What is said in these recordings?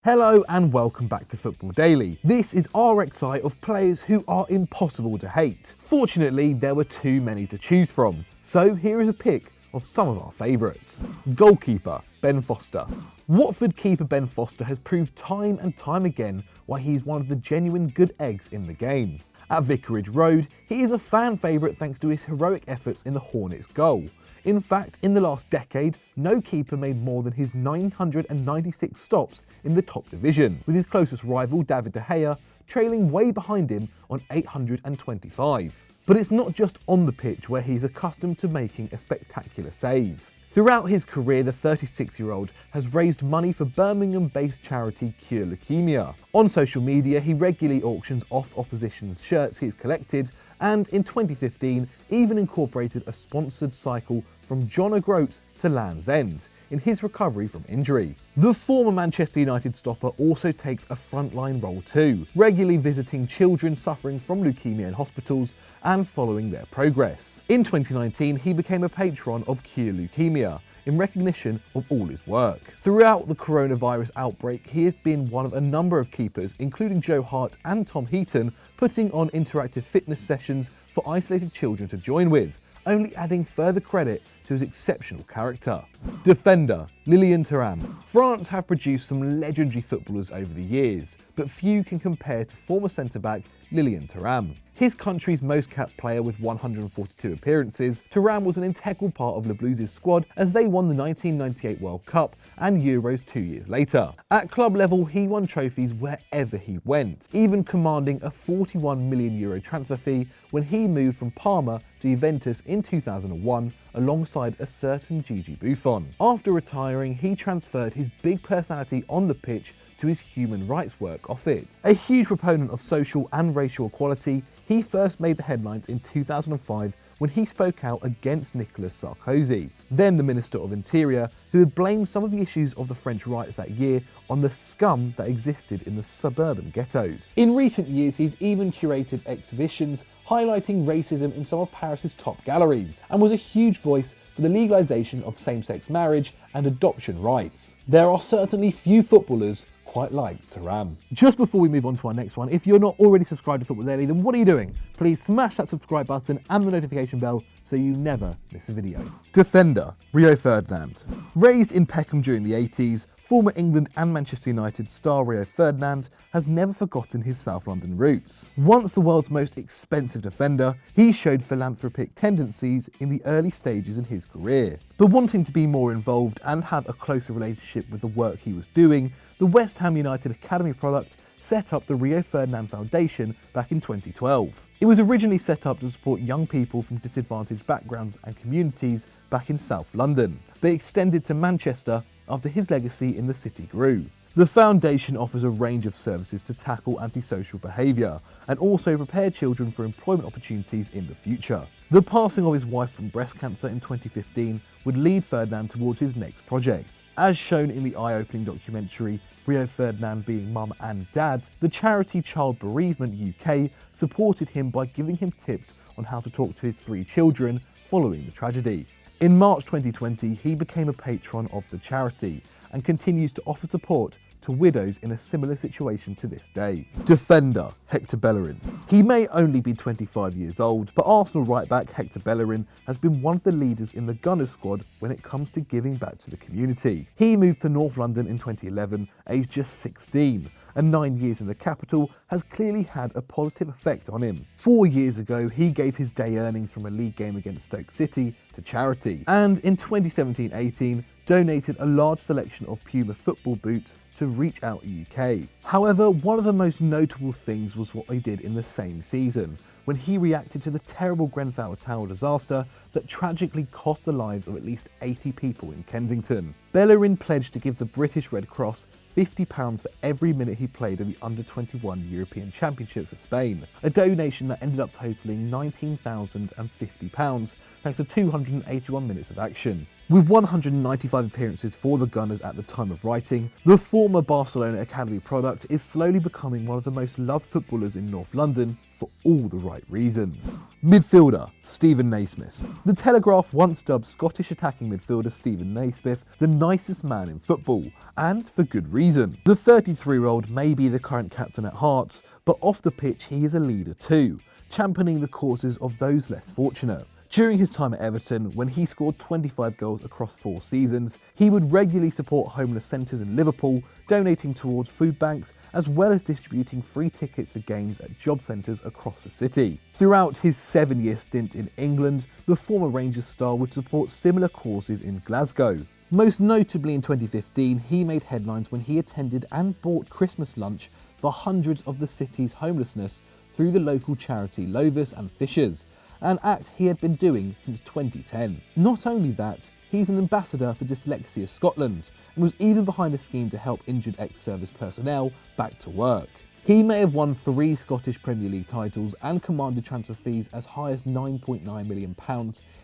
Hello and welcome back to Football Daily. This is our RXI of players who are impossible to hate. Fortunately, there were too many to choose from, so here is a pick of some of our favourites. Goalkeeper, Ben Foster. Watford keeper Ben Foster has proved time and time again why he's one of the genuine good eggs in the game. At Vicarage Road, he is a fan favourite thanks to his heroic efforts in the Hornets' goal. In fact, in the last decade, no keeper made more than his 996 stops in the top division, with his closest rival David De Gea trailing way behind him on 825. But it's not just on the pitch where he's accustomed to making a spectacular save. Throughout his career, the 36-year-old has raised money for Birmingham-based charity Cure Leukemia. On social media, he regularly auctions off opposition's shirts he's collected, and in 2015 even incorporated a sponsored cycle from John O'Groats to Land's End in his recovery from injury. The former Manchester United stopper also takes a frontline role too, regularly visiting children suffering from leukemia in hospitals and following their progress. In 2019, he became a patron of Cure Leukemia in recognition of all his work. Throughout the coronavirus outbreak, he has been one of a number of keepers, including Joe Hart and Tom Heaton, putting on interactive fitness sessions for isolated children to join with, only adding further credit to his exceptional character. Defender, Lilian Thuram. France have produced some legendary footballers over the years, but few can compare to former centre-back Lilian Thuram. His country's most capped player with 142 appearances, Thuram was an integral part of Le Blues' squad as they won the 1998 World Cup and Euros 2 years later. At club level, he won trophies wherever he went, even commanding a €41 million transfer fee when he moved from Parma to Juventus in 2001 alongside a certain Gigi Buffon. After retiring, he transferred his big personality on the pitch to his human rights work off it. A huge proponent of social and racial equality, he first made the headlines in 2005 when he spoke out against Nicolas Sarkozy, then the Minister of Interior, who had blamed some of the issues of the French riots that year on the scum that existed in the suburban ghettos. In recent years, he's even curated exhibitions highlighting racism in some of Paris's top galleries, and was a huge voice for the legalisation of same-sex marriage and adoption rights. There are certainly few footballers quite like Thuram. Just before we move on to our next one, if you're not already subscribed to Football Daily, then what are you doing? Please smash that subscribe button and the notification bell so you never miss a video. Defender, Rio Ferdinand. Raised in Peckham during the 80s, former England and Manchester United star Rio Ferdinand has never forgotten his South London roots. Once the world's most expensive defender, he showed philanthropic tendencies in the early stages in his career. But wanting to be more involved and have a closer relationship with the work he was doing, the West Ham United Academy product set up the Rio Ferdinand Foundation back in 2012. It was originally set up to support young people from disadvantaged backgrounds and communities back in South London, but extended to Manchester after his legacy in the city grew. The foundation offers a range of services to tackle antisocial behaviour and also prepare children for employment opportunities in the future. The passing of his wife from breast cancer in 2015 would lead Ferdinand towards his next project. As shown in the eye-opening documentary Rio Ferdinand Being Mum and Dad, the charity Child Bereavement UK supported him by giving him tips on how to talk to his 3 children following the tragedy. In March 2020, he became a patron of the charity and continues to offer support to widows in a similar situation to this day. Defender, Hector Bellerin. He may only be 25 years old, but Arsenal right-back Hector Bellerin has been one of the leaders in the Gunners squad when it comes to giving back to the community. He moved to North London in 2011, aged just 16, and 9 years in the capital has clearly had a positive effect on him. 4 years ago, he gave his day earnings from a league game against Stoke City to charity, and in 2017-18, donated a large selection of Puma football boots to Reach Out UK. However, one of the most notable things was what he did in the same season, when he reacted to the terrible Grenfell Tower disaster that tragically cost the lives of at least 80 people in Kensington. Bellerin pledged to give the British Red Cross £50 for every minute he played in the Under-21 European Championships of Spain, a donation that ended up totalling £19,050 thanks to 281 minutes of action. With 195 appearances for the Gunners at the time of writing, the former Barcelona Academy product is slowly becoming one of the most loved footballers in North London for all the right reasons. Midfielder, Stephen Naismith. The Telegraph once dubbed Scottish attacking midfielder Stephen Naismith the nicest man in football, and for good reason. The 33-year-old may be the current captain at Hearts, but off the pitch he is a leader too, championing the causes of those less fortunate. During his time at Everton, when he scored 25 goals across 4 seasons, he would regularly support homeless centres in Liverpool, donating towards food banks, as well as distributing free tickets for games at job centres across the city. Throughout his 7-year stint in England, the former Rangers star would support similar causes in Glasgow. Most notably in 2015, he made headlines when he attended and bought Christmas lunch for hundreds of the city's homelessness through the local charity Lovis and Fishers, an act he had been doing since 2010. Not only that, he's an ambassador for Dyslexia Scotland and was even behind a scheme to help injured ex-service personnel back to work. He may have won 3 Scottish Premier League titles and commanded transfer fees as high as £9.9 million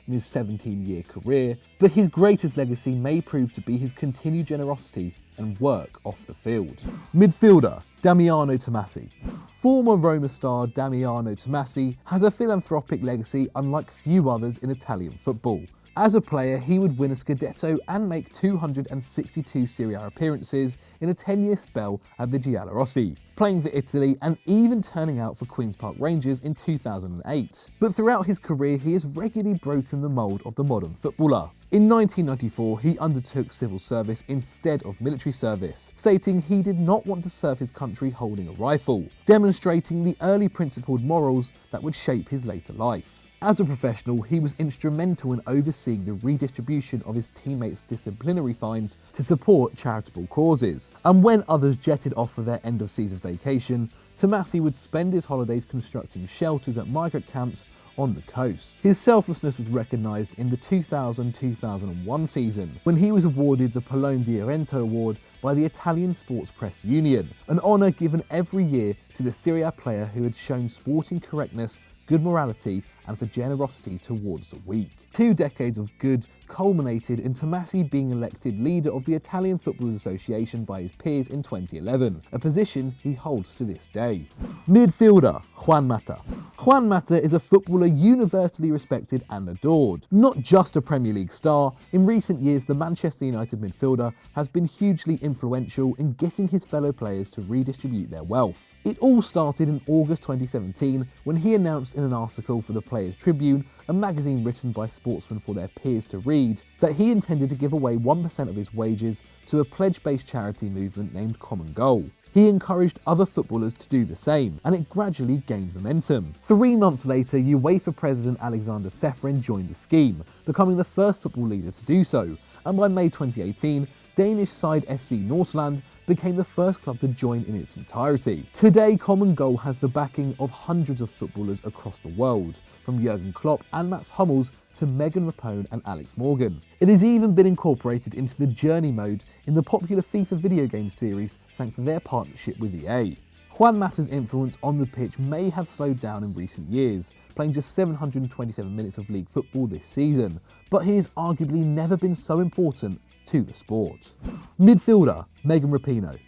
in his 17-year career, but his greatest legacy may prove to be his continued generosity and work off the field. Midfielder, Damiano Tomasi. Former Roma star Damiano Tomasi has a philanthropic legacy unlike few others in Italian football. As a player, he would win a Scudetto and make 262 Serie A appearances in a 10-year spell at the Giallorossi, playing for Italy and even turning out for Queen's Park Rangers in 2008. But throughout his career, he has regularly broken the mould of the modern footballer. In 1994, he undertook civil service instead of military service, stating he did not want to serve his country holding a rifle, demonstrating the early principled morals that would shape his later life. As a professional, he was instrumental in overseeing the redistribution of his teammates' disciplinary fines to support charitable causes. And when others jetted off for their end-of-season vacation, Tomasi would spend his holidays constructing shelters at migrant camps on the coast. His selflessness was recognised in the 2000-2001 season, when he was awarded the Pallone di Arento Award by the Italian Sports Press Union, an honour given every year to the Serie A player who had shown sporting correctness, good morality and for generosity towards the weak. 2 decades of good culminated in Tomasi being elected leader of the Italian Footballers Association by his peers in 2011, a position he holds to this day. Midfielder, Juan Mata. Juan Mata is a footballer universally respected and adored. Not just a Premier League star, in recent years the Manchester United midfielder has been hugely influential in getting his fellow players to redistribute their wealth. It all started in August 2017 when he announced in an article for the Players Tribune, a magazine written by sportsmen for their peers to read, that he intended to give away 1% of his wages to a pledge-based charity movement named Common Goal. He encouraged other footballers to do the same, and it gradually gained momentum. 3 months later, UEFA President Alexander Ceferin joined the scheme, becoming the first football leader to do so, and by May 2018, Danish side FC Nordsjælland became the first club to join in its entirety. Today, Common Goal has the backing of hundreds of footballers across the world, from Jurgen Klopp and Mats Hummels to Megan Rapinoe and Alex Morgan. It has even been incorporated into the Journey mode in the popular FIFA video game series thanks to their partnership with EA. Juan Mata's influence on the pitch may have slowed down in recent years, playing just 727 minutes of league football this season, but he has arguably never been so important to the sport. Midfielder, Megan Rapinoe.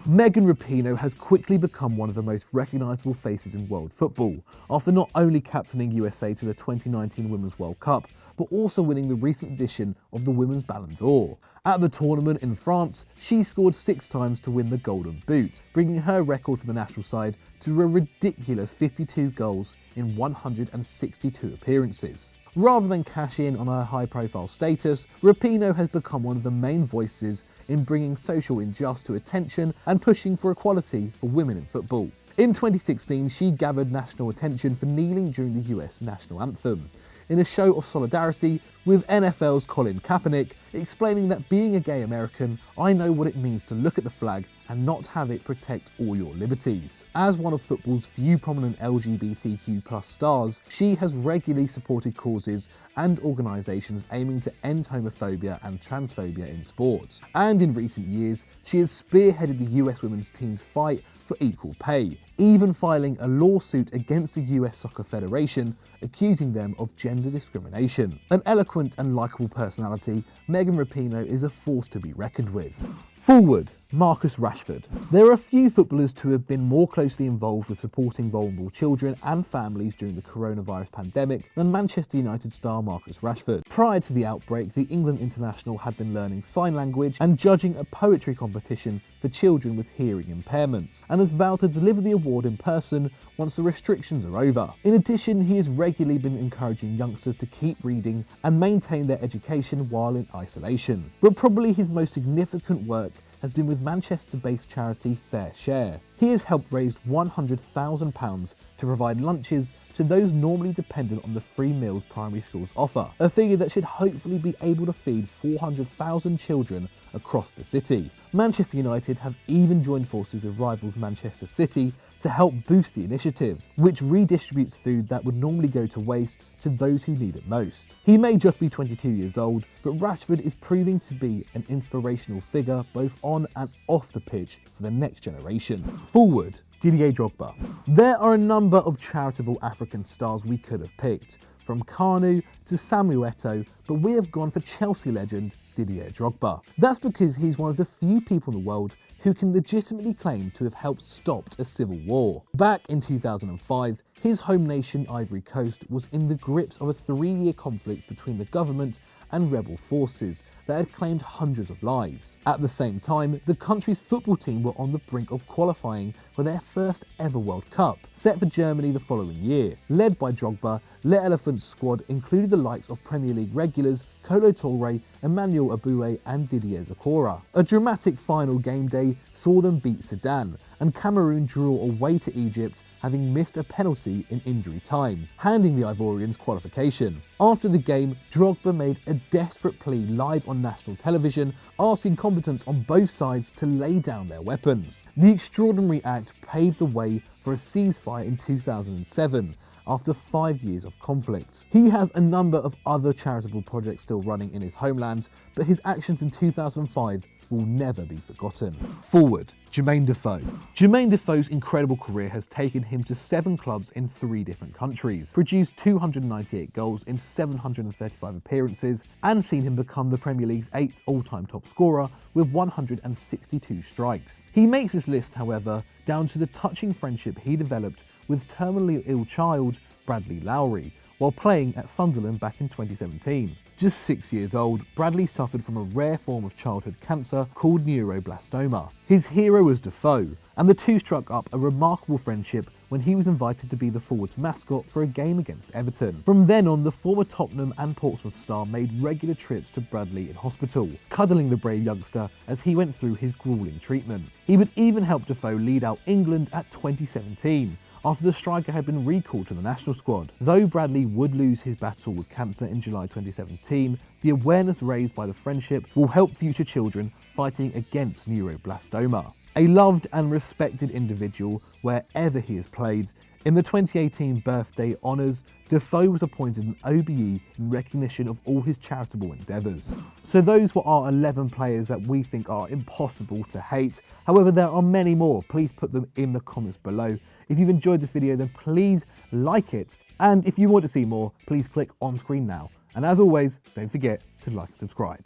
Megan Rapinoe has quickly become one of the most recognisable faces in world football, after not only captaining USA to the 2019 Women's World Cup, but also winning the recent edition of the Women's Ballon d'Or. At the tournament in France, she scored 6 times to win the Golden Boot, bringing her record for the national side to a ridiculous 52 goals in 162 appearances. Rather than cash in on her high-profile status, Rapinoe has become one of the main voices in bringing social injustice to attention and pushing for equality for women in football. In 2016, she gathered national attention for kneeling during the US national anthem, in a show of solidarity with NFL's Colin Kaepernick, explaining that being a gay American, I know what it means to look at the flag and not have it protect all your liberties. As one of football's few prominent LGBTQ+ stars, she has regularly supported causes and organisations aiming to end homophobia and transphobia in sport. And in recent years, she has spearheaded the US women's team's fight for equal pay, even filing a lawsuit against the US Soccer Federation, accusing them of gender discrimination. An eloquent and likeable personality, Megan Rapinoe is a force to be reckoned with. Forward, Marcus Rashford. There are a few footballers to have been more closely involved with supporting vulnerable children and families during the coronavirus pandemic than Manchester United star Marcus Rashford. Prior to the outbreak, the England international had been learning sign language and judging a poetry competition for children with hearing impairments, and has vowed to deliver the award in person once the restrictions are over. In addition, he has regularly been encouraging youngsters to keep reading and maintain their education while in isolation. But probably his most significant work has been with Manchester-based charity Fair Share. He has helped raise £100,000 to provide lunches to those normally dependent on the free meals primary schools offer, a figure that should hopefully be able to feed 400,000 children across the city. Manchester United have even joined forces with rivals Manchester City to help boost the initiative, which redistributes food that would normally go to waste to those who need it most. He may just be 22 years old, but Rashford is proving to be an inspirational figure both on and off the pitch for the next generation. Forward, Didier Drogba. There are a number of charitable African stars we could have picked, from Kanu to Samuel Eto'o, but we have gone for Chelsea legend Didier Drogba. That's because he's one of the few people in the world who can legitimately claim to have helped stop a civil war. Back in 2005, his home nation Ivory Coast was in the grips of a 3-year conflict between the government and rebel forces that had claimed hundreds of lives. At the same time, the country's football team were on the brink of qualifying for their first ever World Cup, set for Germany the following year. Led by Drogba, Les Elephants' squad included the likes of Premier League regulars Kolo Touré, Emmanuel Aboué and Didier Zokora. A dramatic final game day saw them beat Sudan, and Cameroon drew away to Egypt, having missed a penalty in injury time, handing the Ivorians qualification. After the game, Drogba made a desperate plea live on national television, asking combatants on both sides to lay down their weapons. The extraordinary act paved the way for a ceasefire in 2007, after 5 years of conflict. He has a number of other charitable projects still running in his homeland, but his actions in 2005 will never be forgotten. Forward, Jermain Defoe. Jermain Defoe's incredible career has taken him to 7 clubs in 3 different countries, produced 298 goals in 735 appearances, and seen him become the Premier League's 8th all-time top scorer with 162 strikes. He makes this list, however, down to the touching friendship he developed with terminally ill child Bradley Lowry while playing at Sunderland back in 2017. Just 6 years old, Bradley suffered from a rare form of childhood cancer called neuroblastoma. His hero was Defoe, and the two struck up a remarkable friendship when he was invited to be the forwards mascot for a game against Everton. From then on, the former Tottenham and Portsmouth star made regular trips to Bradley in hospital, cuddling the brave youngster as he went through his grueling treatment. He would even help Defoe lead out England at 2017, after the striker had been recalled to the national squad. Though Bradley would lose his battle with cancer in July 2017, the awareness raised by the friendship will help future children fighting against neuroblastoma. A loved and respected individual wherever he has played, in the 2018 birthday honours, Defoe was appointed an OBE in recognition of all his charitable endeavours. So those were our 11 players that we think are impossible to hate. However, there are many more. Please put them in the comments below. If you've enjoyed this video, then please like it. And if you want to see more, please click on screen now. And as always, don't forget to like and subscribe.